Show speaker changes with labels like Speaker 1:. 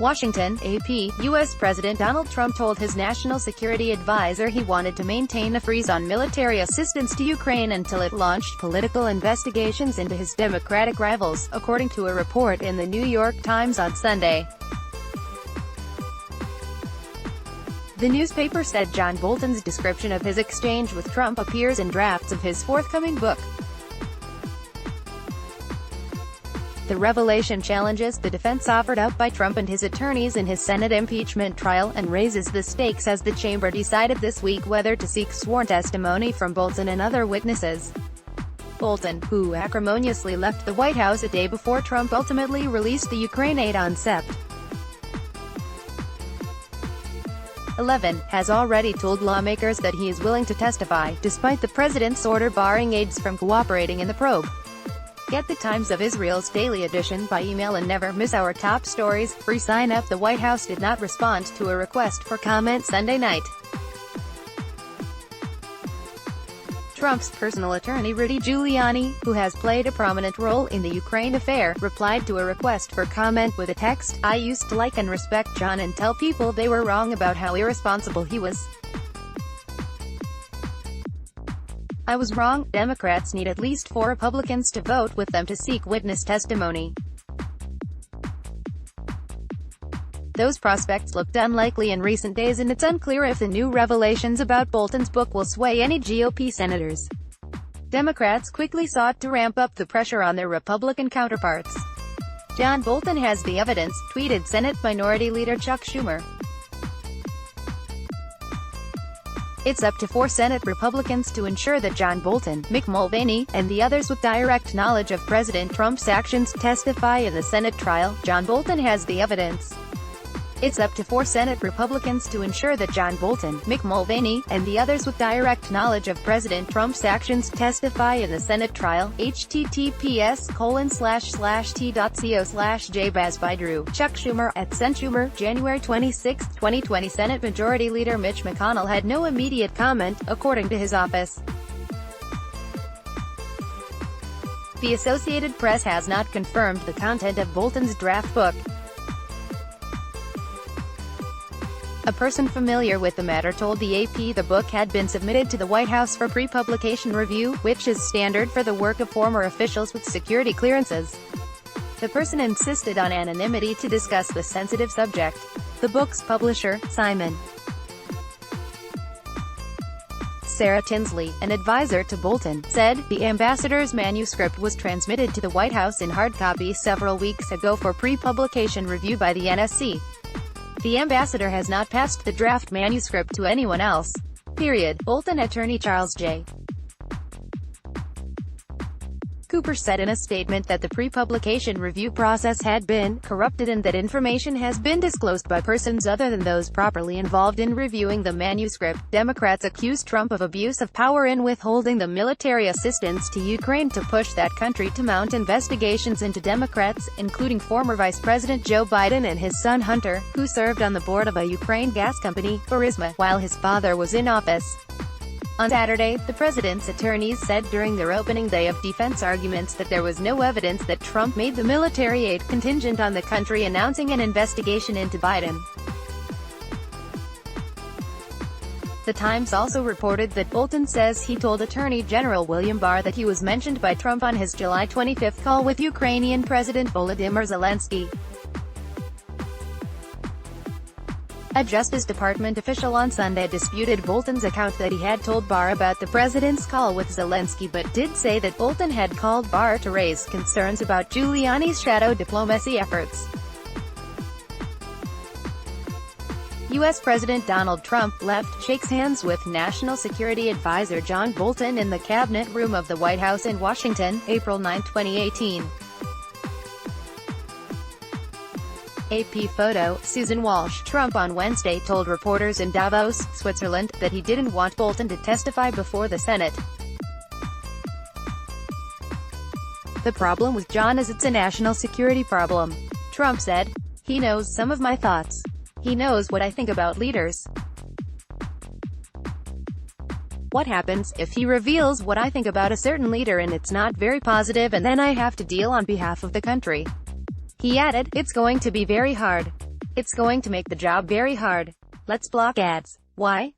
Speaker 1: Washington, AP. U.S. President Donald Trump told his national security advisor he wanted to maintain a freeze on military assistance to Ukraine until it launched political investigations into his Democratic rivals, according to a report in the New York Times on Sunday. The newspaper said John Bolton's description of his exchange with Trump appears in drafts of his forthcoming book. The revelation challenges the defense offered up by Trump and his attorneys in his Senate impeachment trial, and raises the stakes as the chamber decided this week whether to seek sworn testimony from Bolton and other witnesses. Bolton, who acrimoniously left the White House a day before Trump ultimately released the Ukraine aid on Sept. 11, has already told lawmakers that he is willing to testify, despite the president's order barring aides from cooperating in the probe. Get the Times of Israel's daily edition by email and never miss our top stories. Free sign up. The White House did not respond to a request for comment Sunday night. Trump's personal attorney Rudy Giuliani, who has played a prominent role in the Ukraine affair, replied to a request for comment with a text, "I used to like and respect John and tell people they were wrong about how irresponsible he was. I was wrong. Democrats need at least 4 Republicans to vote with them to seek witness testimony. Those prospects looked unlikely in recent days, and it's unclear if the new revelations about Bolton's book will sway any GOP senators." Democrats quickly sought to ramp up the pressure on their Republican counterparts. "John Bolton has the evidence," tweeted Senate Minority Leader Chuck Schumer. "It's up to 4 Senate Republicans to ensure that John Bolton, Mick Mulvaney, and the others with direct knowledge of President Trump's actions testify in the Senate trial. John Bolton has the evidence. It's up to 4 Senate Republicans to ensure that John Bolton, Mick Mulvaney, and the others with direct knowledge of President Trump's actions testify in the Senate trial." https://t.co/jbaz by Drew Chuck Schumer at @SenSchumer, January 26, 2020. Senate Majority Leader Mitch McConnell had no immediate comment, according to his office. The Associated Press has not confirmed the content of Bolton's draft book. A person familiar with the matter told the AP the book had been submitted to the White House for pre-publication review, which is standard for the work of former officials with security clearances. The person insisted on anonymity to discuss the sensitive subject. The book's publisher, Simon Sarah Tinsley, an advisor to Bolton, said, "The ambassador's manuscript was transmitted to the White House in hard copy several weeks ago for pre-publication review by the NSC. The ambassador has not passed the draft manuscript to anyone else. Period." Bolton attorney Charles J. Cooper said in a statement that the pre-publication review process had been corrupted and that information has been disclosed by persons other than those properly involved in reviewing the manuscript. Democrats accused Trump of abuse of power in withholding the military assistance to Ukraine to push that country to mount investigations into Democrats, including former Vice President Joe Biden and his son Hunter, who served on the board of a Ukraine gas company, Burisma, while his father was in office. On Saturday, the president's attorneys said during their opening day of defense arguments that there was no evidence that Trump made the military aid contingent on the country announcing an investigation into Biden. The Times also reported that Bolton says he told Attorney General William Barr that he was mentioned by Trump on his July 25 call with Ukrainian President Volodymyr Zelensky. A Justice Department official on Sunday disputed Bolton's account that he had told Barr about the president's call with Zelensky, but did say that Bolton had called Barr to raise concerns about Giuliani's shadow diplomacy efforts. U.S. President Donald Trump shakes hands with National Security Advisor John Bolton in the Cabinet Room of the White House in Washington, April 9, 2018. AP photo, Susan Walsh. Trump on Wednesday told reporters in Davos, Switzerland, that he didn't want Bolton to testify before the Senate. "The problem with John is it's a national security problem," Trump said. "He knows some of my thoughts. He knows what I think about leaders. What happens if he reveals what I think about a certain leader and it's not very positive, and then I have to deal on behalf of the country?" He added, "It's going to be very hard. It's going to make the job very hard. Let's block ads. Why?